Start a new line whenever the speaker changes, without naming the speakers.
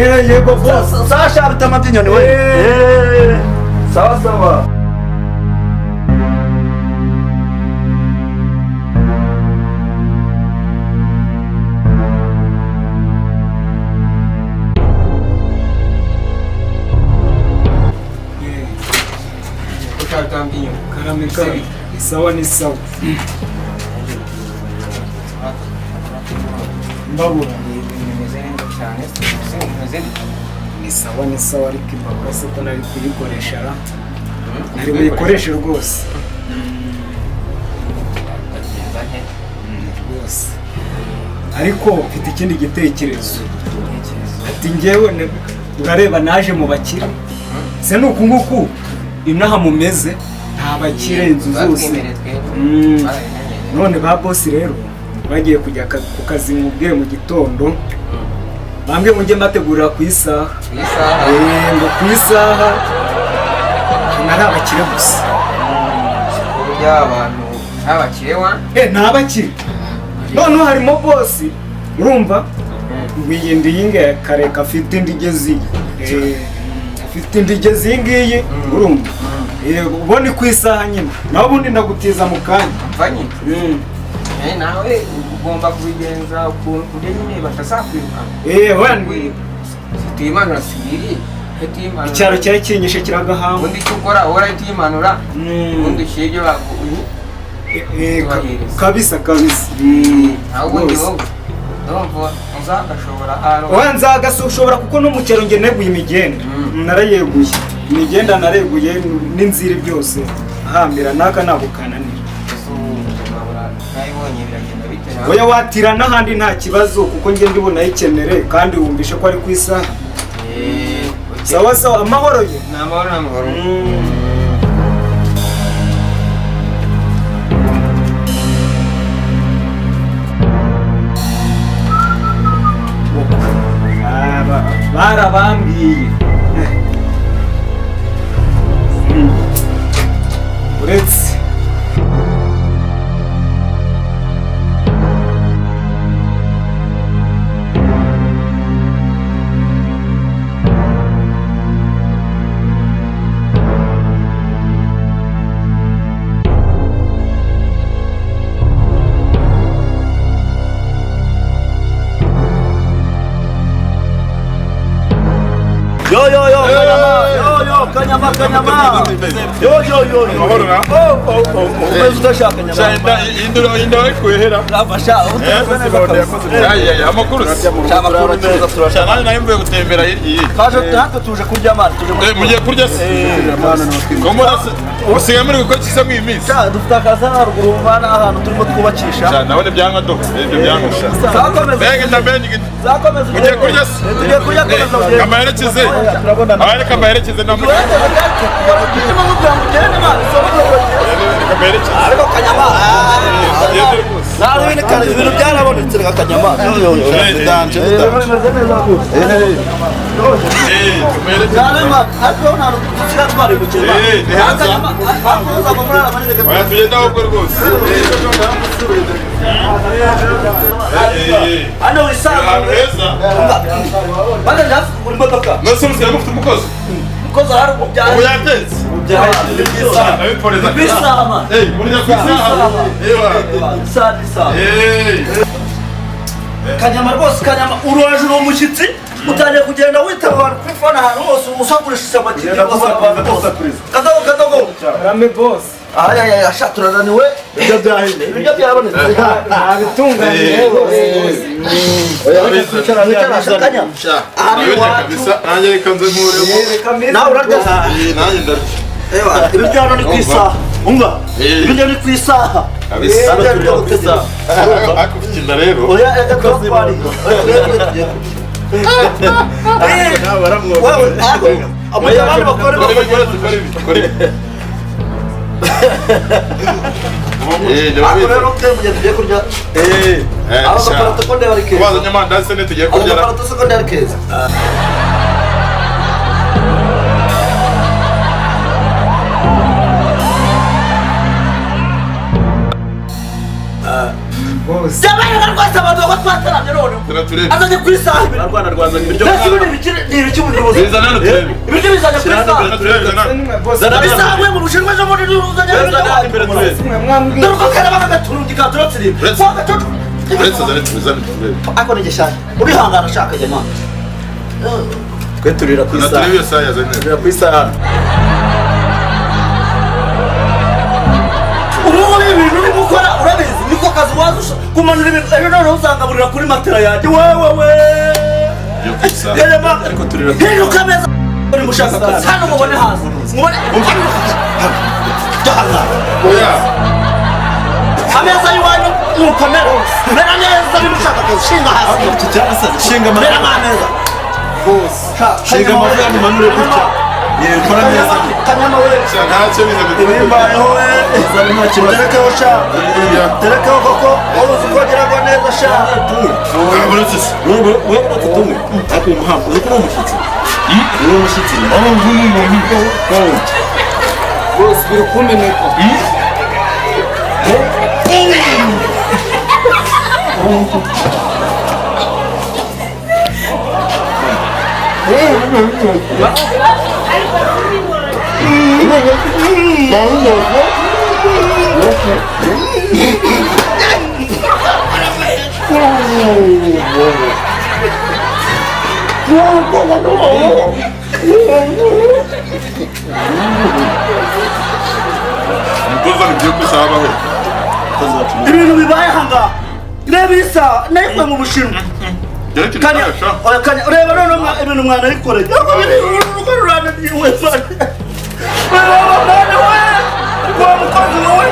yego boss.
Sasha bitama by'inyoni we. Sawa sawa.
Karame sawa ni sawa. Mbabura ni sawa ariko imbabura se ko nari kuyikoresha ra nari buyikoreshe rwose rwose ariko mfite ikindi gitekerezo ati njyewe urareba naje mu bakire se nuko nguku inaha mumeze nta bakire inzu zose none ba boss rero bagiye kujya ku kazi mubwiye mu gitondo bambwe mujye mategurira ku isaha ngo ku isaha nari abakire gusa
burya abantu ntabakire wa
ntabakire none harimo boss urumva wiyindi yinge kareka afite indigezi afite indigezi yingiyi urumva ubone ku isaha nyine naho ubundi ndagutiza mu kanya
mvanyi nawe ugomba kubigenza ukuntu nyine batazakwirukana
wenda
tuyimanura sibiri
icyaro cyari kinyishe kiragahanga
undi icyo ukora uhora tuyimanura ubundi ushyira ibyo baguye
kabisa
nawe ubundi wowe ndumva uzagashobora
nzagashobora kuko no mu cyaro nge neguye imigenda narayeguye imigenda nareguye n'inzira byose ahambira naka ntabwo kananira oya watira n'ahandi nta kibazo kuko nge ndibona ayikenere kandi wumvishe ko ari ku isaha sawa sawa amahoro ye
ni amahoro
barabambwiye uretse
Kanyama umeze udashaka kanyama
indura kwehera amakuru cyane nayo mvuye gutembera hirya
natwe tuje kurya amana
mugiye kurya se usigaye muri gukora kisa mu iminsi
dufite akazi haruguru hano ahantu turimo twubakisha
nabone byanga do ibyo byankusha mugiye kurya se
tugiye kurya
kamaherekeze abareka amaherekeze na mugiye
ariko kanyama nawe ibintu byarabonetse reka kanyama hano wisanga bana ndafu kuri modoka
nasubise mufite umukozi
koza hari umujyana
ubu yatetse
bisama
muri nyakwisaha
kanyama rwose kanyama uraje uri umushyitsi utangiye kugenda witaba abantu kuri fone ahantu hose usakurisha amakiriya kadogo
karame boss
asha turananiwe ibyo byahine ibyo byabonetse
ntabitunganye
nanjye reka nze nkuremo
nawe urarya
nanjye ndarya
ibiryo hano ni ku isaha umva ibiryo ni ku isaha
akufite inda rero
oya reka twari abandi bakora rero mugiye tugiye kurya agaparato ko ndeba ari keza
wazanye amandazi ne tugiye kurya
agaparato ko ndeba ari keza
boss
yabaye rwose abantu batwataranye none azanye ku isaha
Rwanda rwazanye ibiryo
ni ibiki ubuyobozi
bizana hano turebe
ibiryo bizanye ku isaha isaha we mu bushinwa ejo bundi uzanye
imbere turebe
dore uko kare bagaturungika turatsiriye
uretse zane tubizane turebe
ako ni gishaka urihangana ashaka jama
twe turira ku isaha turebe iyo saha yazanye turira ku isaha
ubu ibintu uri gukora urabizi niko kazi waza kumanura ibintu ejo noneho uzangaburira kuri matera yanjye wewe
yo ku isaha ariko turira
hinduka ameza uri mushaka akazi hano mubone hasi mubone jahana
oya
ameza y'iwanyu nukomera mera neza uri mushaka akazi shinga hasi
shinga
mera nk'ameza
shinga amavuga manure gutya kora neza
kanyama we
ntacyo bizaga
ibimbayeho we
zari nta kibazo
terekeho sha terekeho koko wowe uzi kogera ngo neza sha
uretse se wowe tumwe ariko uyu muhanga uzi ko uri umushyitsi uri umushyitsi
bose biri kumeneka
umutoza bigiye kusabaho
ibintu bibaye hanga reba isa nayikuye mu bushinwa reba noneho ibintu mwana yikoreye urugo rurananiye we mwana we wa mukozi wowe